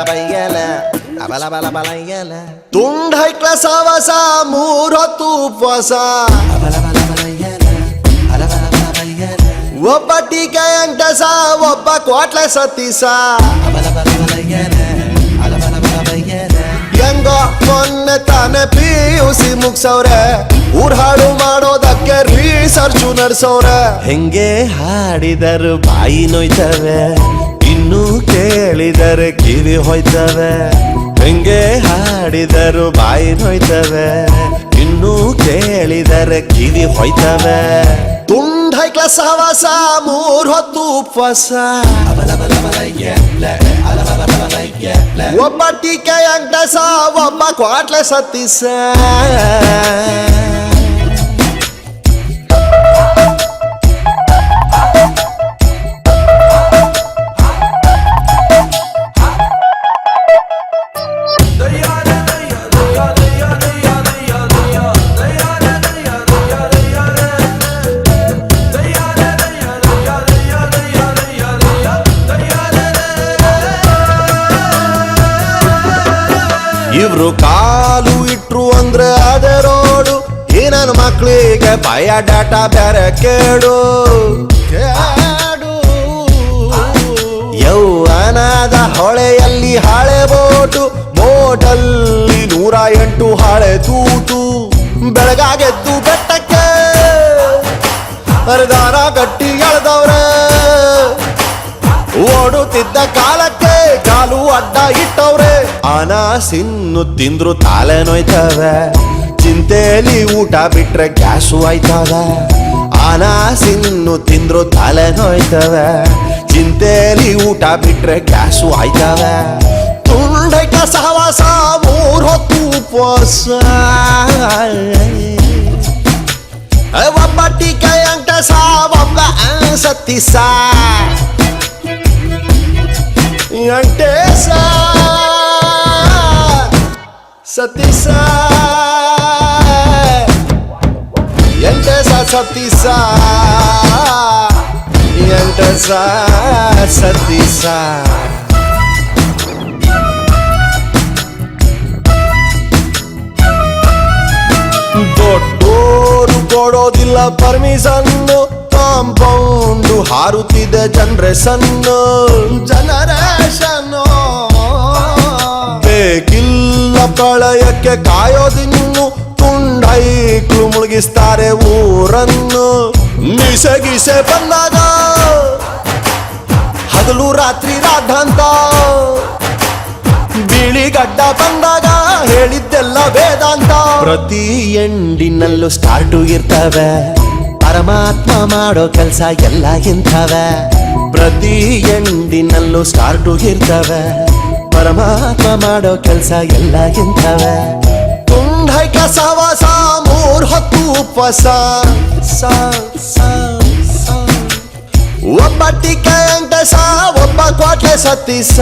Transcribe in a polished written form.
ಬೈಯಲ ಅಬಲ ಬಲ ಬಲಯ್ಯಲ ತುಂಡೈಕ್ಲ ಸವಸ ಮೂರೊತ್ತು ಉಪವಾಸ ಅಬಲ ಬಲ ಬಲಯ್ಯಲ ಅಲ ಬಲ ಬಲ ಬೈಯಲ ಒಬ್ಬ ಟೀಕೆ ಅಂಟಸ ಒಬ್ಬ ಕ್ವಾಟ್ಲೆ ಸತೀಸ ಅಬಲ ಬಲ ಬಲಯ್ಯಲ ಅಲ ಬಲ ಬಲ ಬೈಯಲ ಹೆಂಗೋ ಮೊನ್ನೆ ತಾನೆ PUC ಮುಗ್ಸವ್ರೆ ಊರ್ ಹಾಡು ಮಾಡೋದಕ್ಕೆ ರಿಸರ್ಚು ನಡ್ಸವ್ರೆ ಹೆಂಗೆ ಹಾಡಿದರು ಬಾಯಿ ನೋಯ್ತವೆ ಇನ್ನು ಕೇಳಿದರೆ ಕಿವಿ ಹೋಯ್ತವೆ ಹೆಂಗೆ ಹಾಡಿದರು ಬಾಯಿ ನೋಯ್ತವೆ ಇನ್ನು ಕೇಳಿದರೆ ಕಿವಿ ಹೋಯ್ತವೆ ತುಂಡೈಕ್ಲ ಸವಸ ಮೂರ್ ಹೊತ್ತು ಉಪವಾಸ ಒಬ್ಬ ಟೀಕೆ ಅಂಟಸ ಒಬ್ಬ ಕ್ವಾಟ್ಲೆ ಸತೀಸ ಇವ್ರು ಕಾಲು ಇಟ್ರು ಅಂದ್ರೆ ಅದೇ ರೋಡು ಈ ನನ್ನ ಮಕ್ಕಳಿಗೆ ಬಯೋಡಾಟ ಬೇರೆ ಕೇಡು ಯೌವನದ ಹೊಳೆಯಲ್ಲಿ ಹಳೆ ಬೋಟು ಬೋಟಲ್ಲಿ 108 ಹಳೆ ತೂತು ಬೆಳಗಾಗೆದ್ದು ಬೆಟ್ಟಕ್ಕೆ ಹರಿದಾರ ಗಟ್ಟಿ ಎಳೆದವ್ರೆ ಓಡುತ್ತಿದ್ದ ಕಾಲಕ್ಕೆ ಕಾಲು ಅಡ್ಡ ಇಟ್ಟವ್ರೆ ಅನಾಸಿನ್ನು ತಿಂದ್ರು ತಾಲೆ ನೋಯ್ತವೆ ಚಿಂತೆಲಿ ಊಟ ಬಿಟ್ರೆ ಗ್ಯಾಸು ಆಯ್ತವೆ ಅನಾಸಿನ್ನು ತಿಂದ್ರು ತಲೆ ನೋಯ್ತವೆ ಚಿಂತೆಲಿ ಊಟ ಬಿಟ್ರೆ ಗ್ಯಾಸು ಆಯ್ತವೆ ತುಂಡೈಕ್ಲ ಸಹವಾಸ ಮೂರ್ ಹೊತ್ತು ಉಪವಾಸ ಒಬ್ಬ ಟೀಕೆ ಅಂಟಸ ಒಬ್ಬ ಸತೀಸ ಅಂಟೇಸ ಸತೀಸ ಎಂಟೇಸ ಸತೀಸ ಎಂಟೇಸ ಸತೀಸ ದೊಡ್ಡೋರು ಕೊಡೋದಿಲ್ಲ ಪರ್ಮಿಷನ್ನು ಕಾಂಪೌಂಡು ಹಾರುತ್ತಿದೆ ಜನರೇಷನ್ನು ಬೇಕಿಲ್ಲ ಪ್ರಳಯಕ್ಕೆ ಕಾಯೋದಿನ್ನು ತುಂಡೈಕ್ಲು ಮುಳುಗಿಸ್ತಾರೆ ಊರನ್ನು ಮಿಸಗಿಸೆ ಬಂದಾಗ ಹಗಲು ರಾತ್ರಿ ರಾಧಾಂತ ಬಿಳಿಗಡ್ಡ ಬಂದಾಗ ಹೇಳಿದ್ದೆಲ್ಲ ವೇದಾಂತ ಪ್ರತಿ ಎಂಡಿನಲ್ಲೂ ಸ್ಟಾರ್ಟು ಇರ್ತವೆ ಪರಮಾತ್ಮ ಮಾಡೋ ಕೆಲ್ಸ ಎಲ್ಲ ಇಂಥವೆ ಪ್ರತಿ ಎಂಡಿನಲ್ಲೂ ಸ್ಟಾರ್ಟು ಇರ್ತವೆ ಪರಮಾತ್ಮ ಮಾಡೋ ಕೆಲ್ಸ ಎಲ್ಲ ಇಂಥವೆ ತುಂಡೈಕ್ಲ ಸವಸ ಮೂರ್ ಹೊತ್ತು ಉಪವಾಸ ಒಬ್ಬ ಟೀಕೆ ಅಂಟಸ ಒಬ್ಬ ಕ್ವಾಟ್ಲೆ ಸತೀಸ